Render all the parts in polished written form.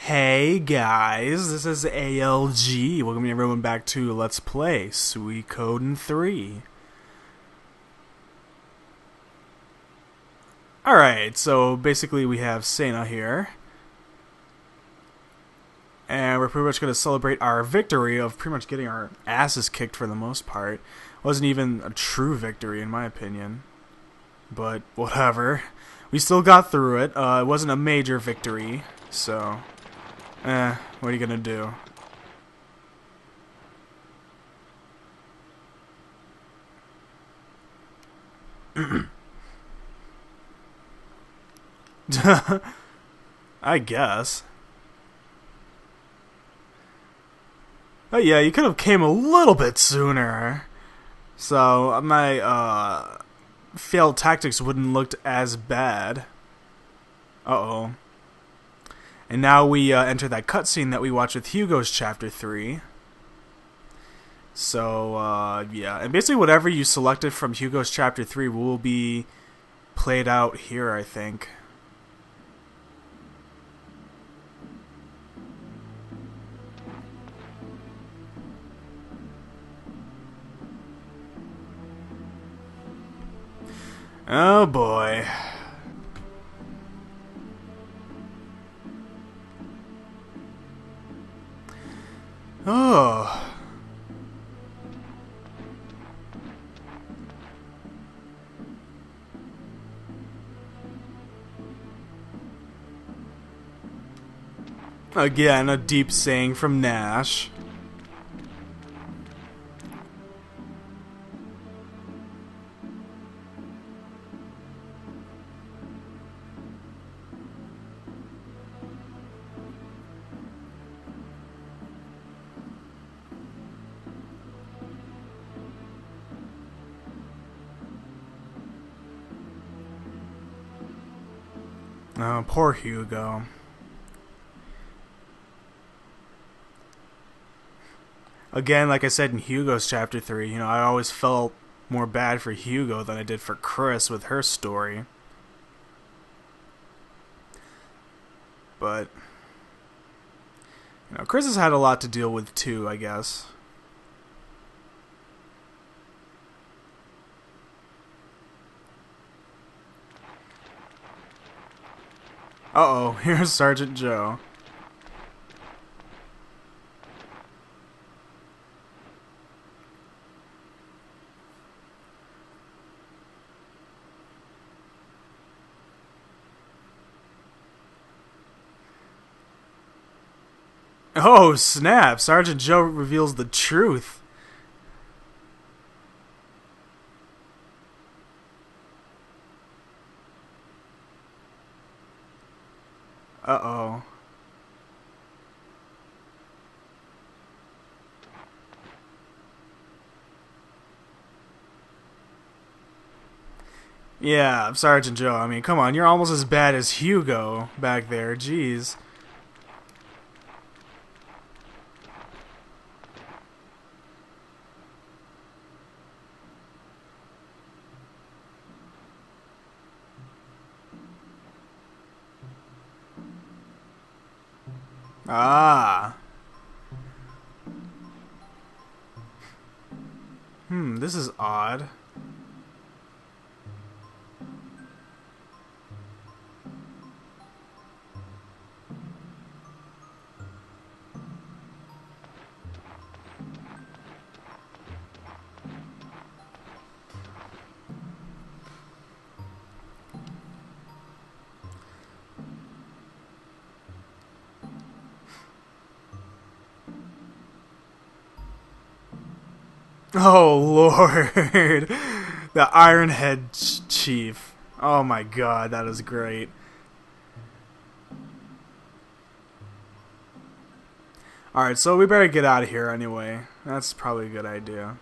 Hey guys, this is ALG. Welcome everyone back to Let's Play Suikoden 3. Alright, so basically we have Sena here. And we're pretty much going to celebrate our victory of pretty much getting our asses kicked for the most part. Wasn't even a true victory in my opinion. But whatever. We still got through it. It wasn't a major victory, so... what are you gonna do? I guess. Oh yeah, you could have came a little bit sooner. So my failed tactics wouldn't looked as bad. Uh-oh. And now we enter that cutscene that we watched with Hugo's Chapter 3. So, yeah. And basically whatever you selected from Hugo's Chapter 3 will be played out here, I think. Oh, boy. Oh. Again, a deep saying from Nash. Oh, poor Hugo. Again, like I said in Hugo's Chapter 3, I always felt more bad for Hugo than I did for Chris with her story. But, Chris has had a lot to deal with too, I guess. Uh-oh, here's Sergeant Joe. Oh, snap! Sergeant Joe reveals the truth. Uh-oh. Yeah, Sergeant Joe, I mean, come on, you're almost as bad as Hugo back there, jeez. Ah. This is odd. Oh, Lord. The Ironhead Chief. Oh my god, that is great. Alright, so we better get out of here anyway. That's probably a good idea.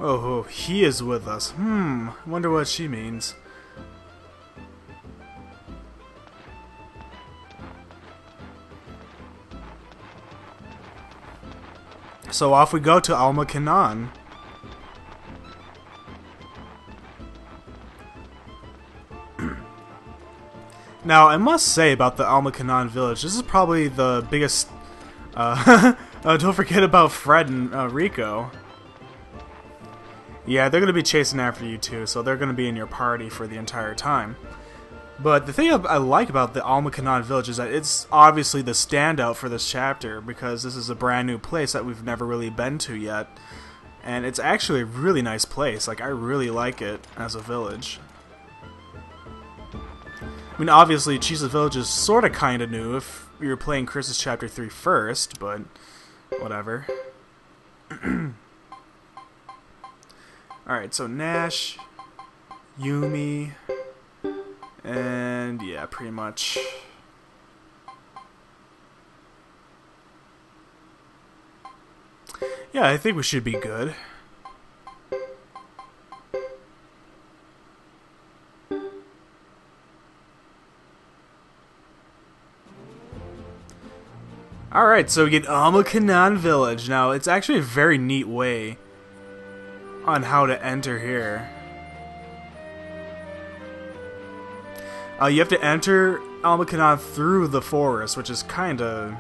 Oh, he is with us. Wonder what she means. So off we go to Alma Kanan. Now, I must say about the Alma Kanan village, this is probably the biggest... don't forget about Fred and Rico. Yeah, they're going to be chasing after you too, so they're going to be in your party for the entire time. But the thing I like about the Alma Kanan village is that it's obviously the standout for this chapter, because this is a brand new place that we've never really been to yet. And it's actually a really nice place. Like, I really like it as a village. I mean, obviously, Chisa's Village is sort of kind of new if you're playing Chris's Chapter 3 first, but whatever. Alright, so Nash, Yumi, and yeah, pretty much. Yeah, I think we should be good. Alright, so we get Alma Kanan Village. Now, it's actually a very neat way on how to enter here. You have to enter Alma Kanan through the forest, which is kind of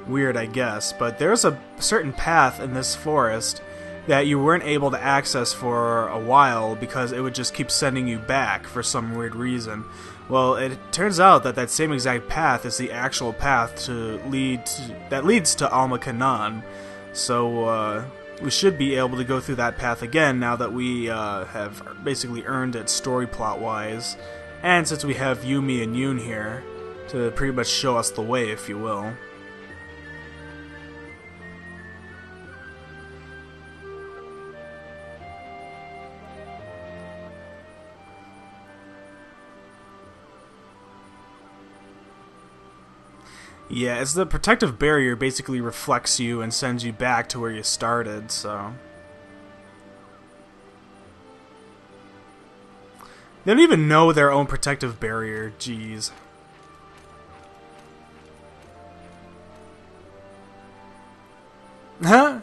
weird, I guess. But there's a certain path in this forest that you weren't able to access for a while because it would just keep sending you back for some weird reason. Well, it turns out that that same exact path is the actual path that leads to Alma Kanan. So we should be able to go through that path again now that we have basically earned it story plot wise, and since we have Yumi and Yoon here to pretty much show us the way, if you will. Yeah, it's the protective barrier basically reflects you and sends you back to where you started, so... They don't even know their own protective barrier, jeez. Huh?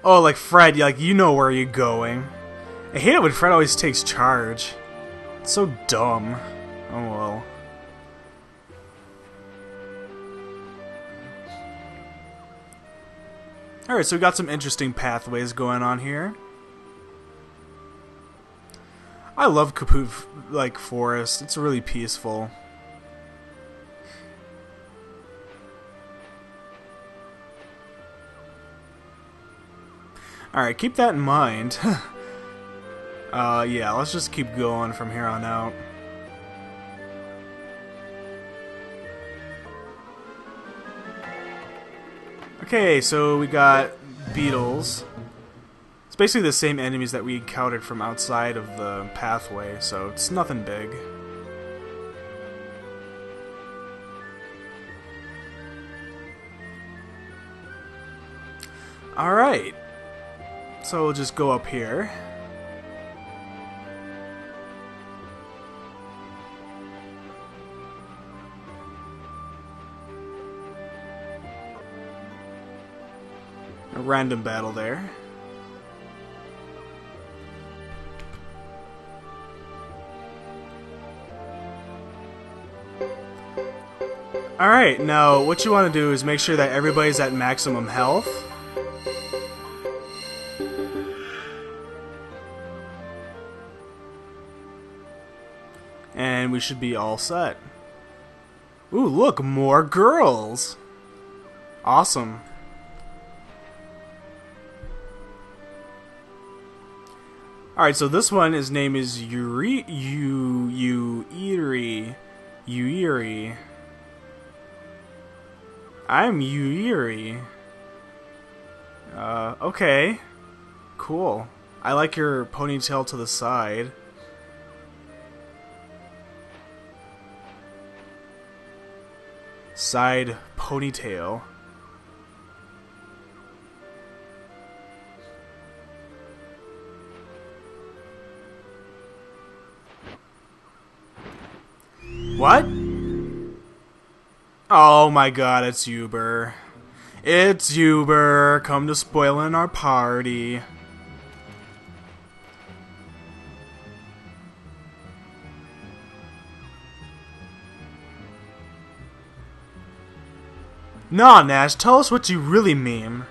Oh, like Fred, like you know where you're going. I hate it when Fred always takes charge. It's so dumb. Oh well. Alright, so we got some interesting pathways going on here. I love Kaput like Forest. It's really peaceful. Alright, keep that in mind. Yeah, let's just keep going from here on out. Okay, so we got beetles. It's basically the same enemies that we encountered from outside of the pathway, so it's nothing big. Alright. So we'll just go up here. A random battle there. Alright, now what you want to do is make sure that everybody's at maximum health. And we should be all set. Ooh, look, more girls! Awesome. Alright, so this one, his name is Yuiri. I'm Yuiri. Okay. Cool. I like your ponytail to the side. Side ponytail. What? Oh my god, it's Uber. It's Uber. Come to spoiling our party. Nah, Nash, tell us what you really mean.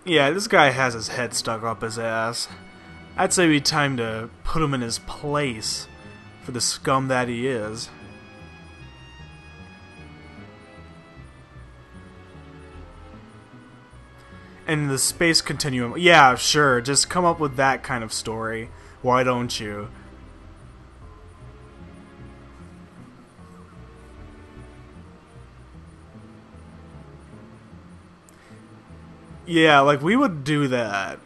Yeah, this guy has his head stuck up his ass. I'd say it'd be time to put him in his place for the scum that he is. And the space continuum. Yeah, sure. Just come up with that kind of story. Why don't you? Yeah, like we would do that.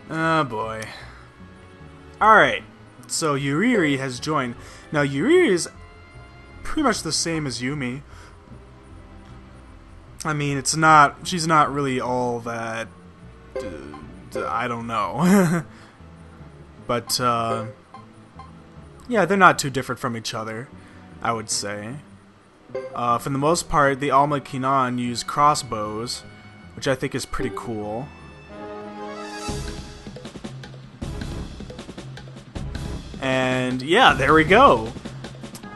Oh boy. Alright, so Yuriri has joined. Now Yuriri is pretty much the same as Yumi. I mean, she's not really all that, I don't know. But, yeah, they're not too different from each other, I would say. For the most part, the Alma Kinan use crossbows, which I think is pretty cool. And yeah, there we go.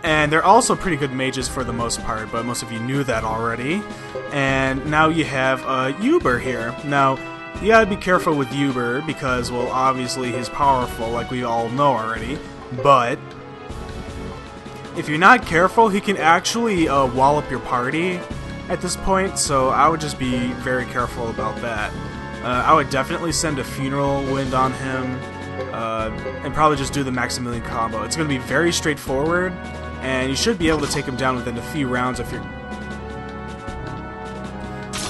And they're also pretty good mages for the most part, but most of you knew that already. And now you have Uber here. Now, you gotta be careful with Uber because, well, obviously he's powerful, like we all know already. But if you're not careful, he can actually wallop your party at this point. So I would just be very careful about that. I would definitely send a Funeral Wind on him. And probably just do the Maximilian combo. It's going to be very straightforward, and you should be able to take him down within a few rounds if you're...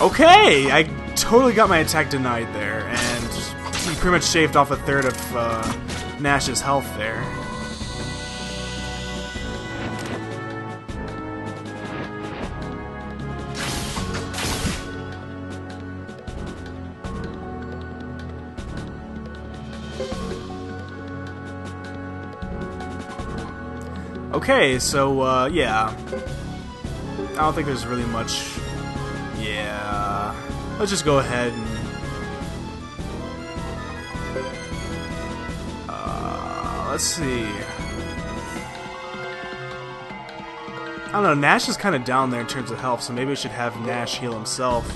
Okay! I totally got my attack denied there, and he pretty much shaved off a third of Nash's health there. Okay, so, yeah. I don't think there's really much... Yeah... Let's just go ahead and... let's see... I don't know, Nash is kind of down there in terms of health, so maybe we should have Nash heal himself.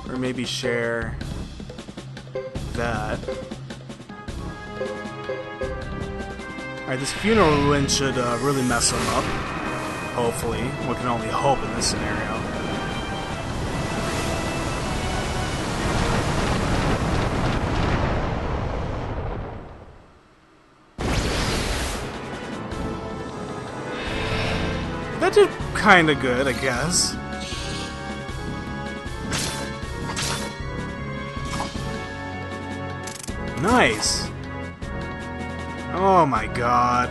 Or maybe share... that. Alright, this Funeral Wind should really mess him up. Hopefully. One can only hope in this scenario. That did kinda good, I guess. Nice! Oh my god.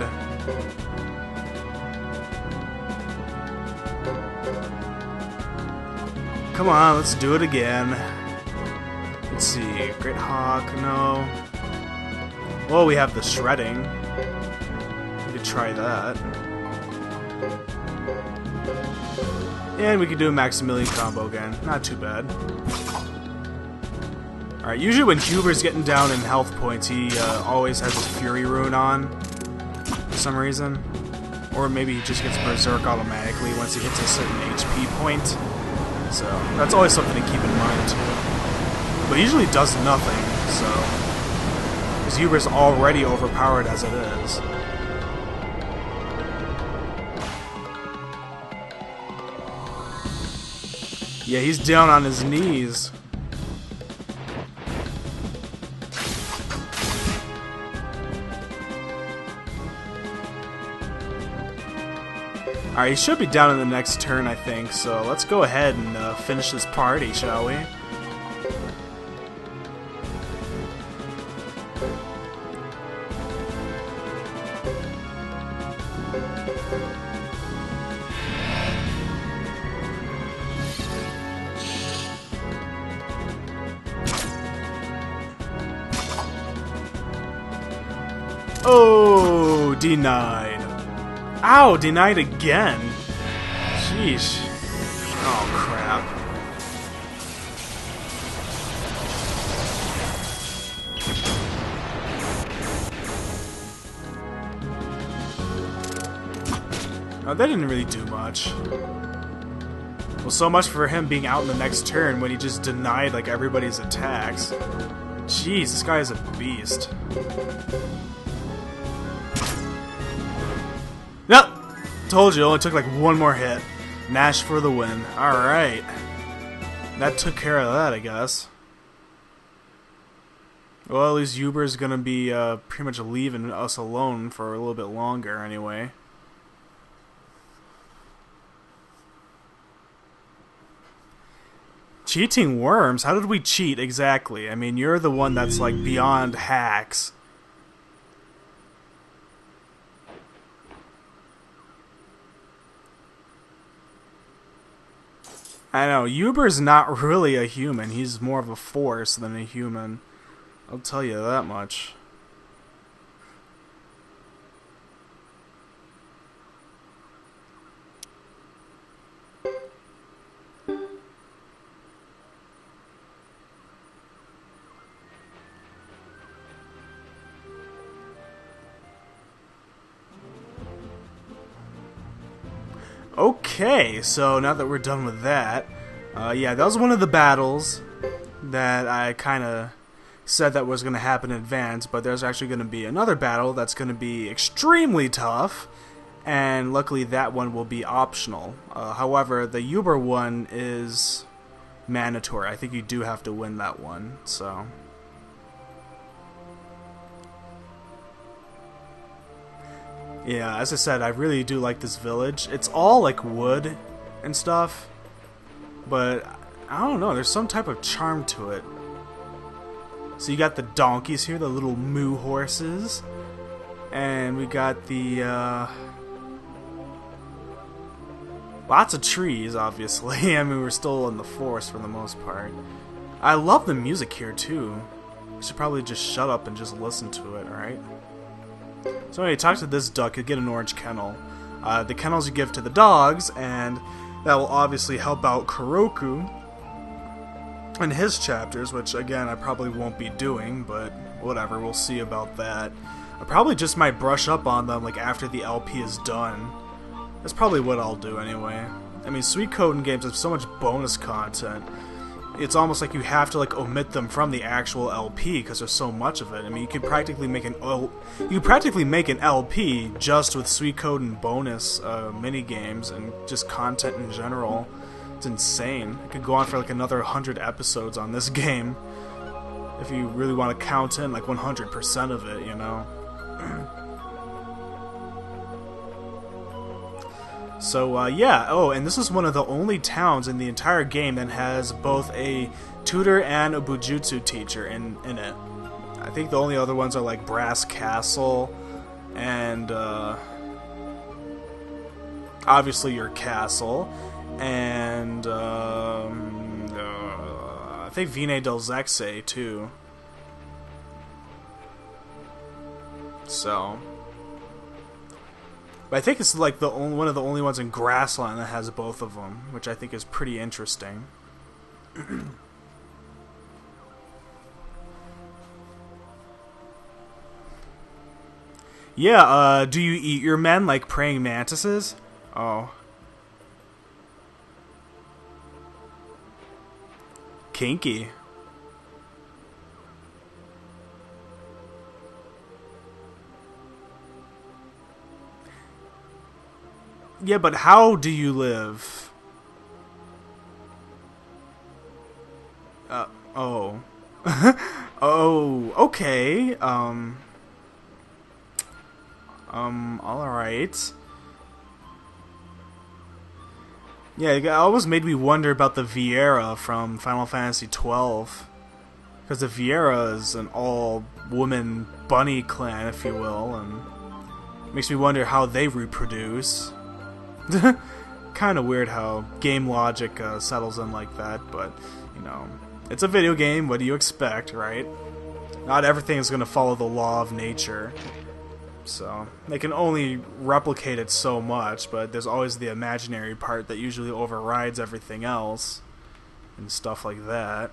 Come on, let's do it again. Let's see. Great Hawk, no. Well, we have the shredding. We could try that. And we could do a Maximilian combo again. Not too bad. Alright, usually when Huber's getting down in health points, he always has his Fury Rune on, for some reason. Or maybe he just gets Berserk automatically once he hits a certain HP point. So, that's always something to keep in mind, too. But he usually does nothing, so... Because Huber's already overpowered as it is. Yeah, he's down on his knees. Alright, he should be down in the next turn, I think, so let's go ahead and finish this party, shall we? Oh, denied. Ow, denied again. Sheesh. Oh, crap. Oh, that didn't really do much. Well, so much for him being out in the next turn when he just denied, like, everybody's attacks. Jeez, this guy is a beast. Nope! Told you, it only took like one more hit. Nash for the win. Alright. That took care of that, I guess. Well, at least Uber's gonna be pretty much leaving us alone for a little bit longer, anyway. Cheating worms? How did we cheat exactly? I mean, you're the one that's like beyond hacks. I know, Uber's not really a human. He's more of a force than a human. I'll tell you that much. Okay, so now that we're done with that, yeah, that was one of the battles that I kind of said that was going to happen in advance, but there's actually going to be another battle that's going to be extremely tough, and luckily that one will be optional. However, the Uber one is mandatory. I think you do have to win that one, so... Yeah, as I said, I really do like this village. It's all like wood and stuff, but I don't know, there's some type of charm to it. So you got the donkeys here, the little moo horses, and we got the lots of trees, obviously. I mean, we're still in the forest for the most part. I love the music here too. I should probably just shut up and just listen to it, alright? So anyway, talk to this duck, you'll get an orange kennel. The kennels you give to the dogs, and that will obviously help out Kuroku in his chapters, which again I probably won't be doing, but whatever, we'll see about that. I probably just might brush up on them like after the LP is done. That's probably what I'll do anyway. I mean, Suikoden games have so much bonus content. It's almost like you have to like omit them from the actual LP because there's so much of it. I mean, you could practically make an LP just with Suikoden bonus mini games and just content in general. It's insane. It could go on for like another 100 episodes on this game if you really want to count in like 100% of it, you know. So, yeah, oh, and this is one of the only towns in the entire game that has both a tutor and a Bujutsu teacher in it. I think the only other ones are, like, Brass Castle and, obviously your castle, and, I think Vine del Zexe, too. So... But I think it's like the one of the only ones in Grassland that has both of them, which I think is pretty interesting. Yeah, do you eat your men like praying mantises? Oh. Kinky. Yeah, but how do you live? Oh. Oh, okay. Alright. Yeah, it always made me wonder about the Viera from Final Fantasy XII. Because the Viera is an all-woman bunny clan, if you will, and it makes me wonder how they reproduce. Kind of weird how game logic settles in like that, but, you know, it's a video game, what do you expect, right? Not everything is going to follow the law of nature. So, they can only replicate it so much, but there's always the imaginary part that usually overrides everything else, and stuff like that.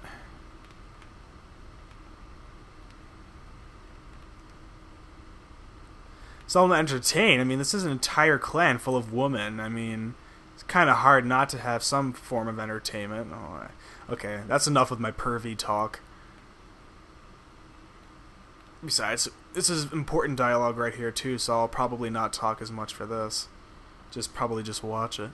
So to entertain, I mean, this is an entire clan full of women. I mean, it's kind of hard not to have some form of entertainment. Oh, okay, that's enough with my pervy talk. Besides, this is important dialogue right here too, so I'll probably not talk as much for this. Probably just watch it.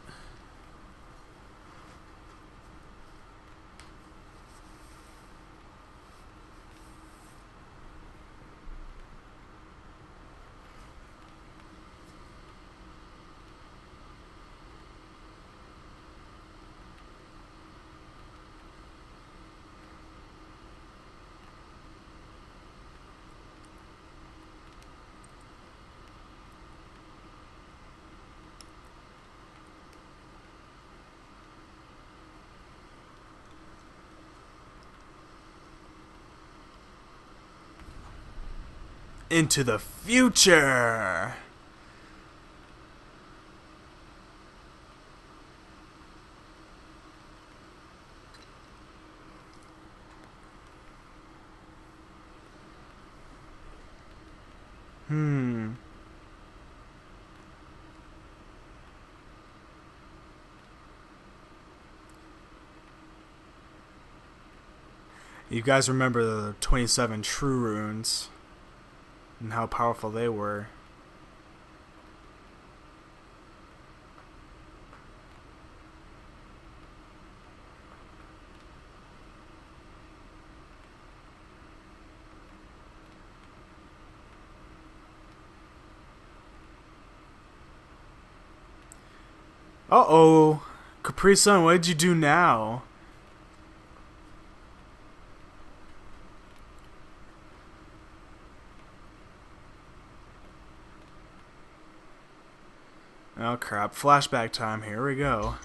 Into the future! You guys remember the 27 true runes and how powerful they were. Uh-oh. Capri-san, what did you do now? Oh crap, flashback time, here we go.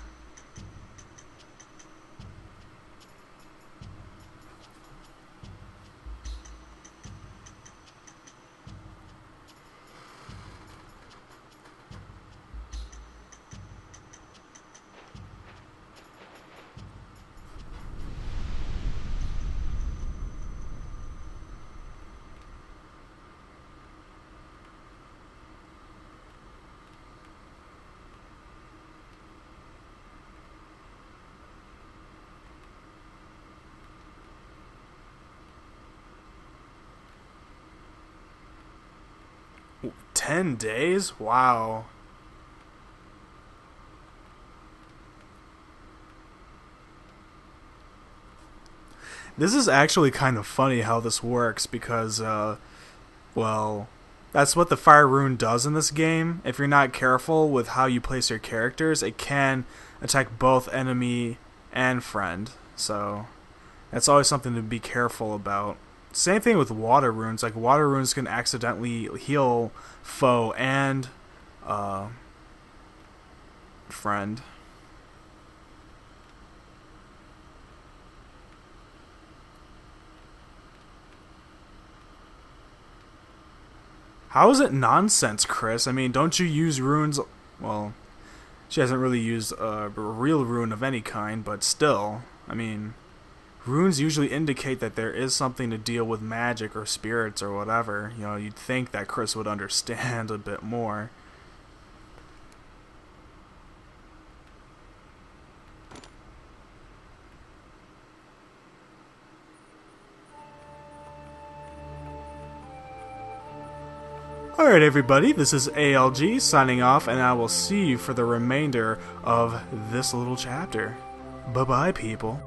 Ooh, 10 days? Wow. This is actually kind of funny how this works because, well, that's what the Fire Rune does in this game. If you're not careful with how you place your characters, it can attack both enemy and friend. So, that's always something to be careful about. Same thing with water runes. Like, water runes can accidentally heal foe and friend. How is it nonsense, Chris? I mean, don't you use runes? Well, she hasn't really used a real rune of any kind, but still, I mean, runes usually indicate that there is something to deal with magic or spirits or whatever. You know, you'd think that Chris would understand a bit more. Alright everybody, this is ALG signing off, and I will see you for the remainder of this little chapter. Bye-bye, people.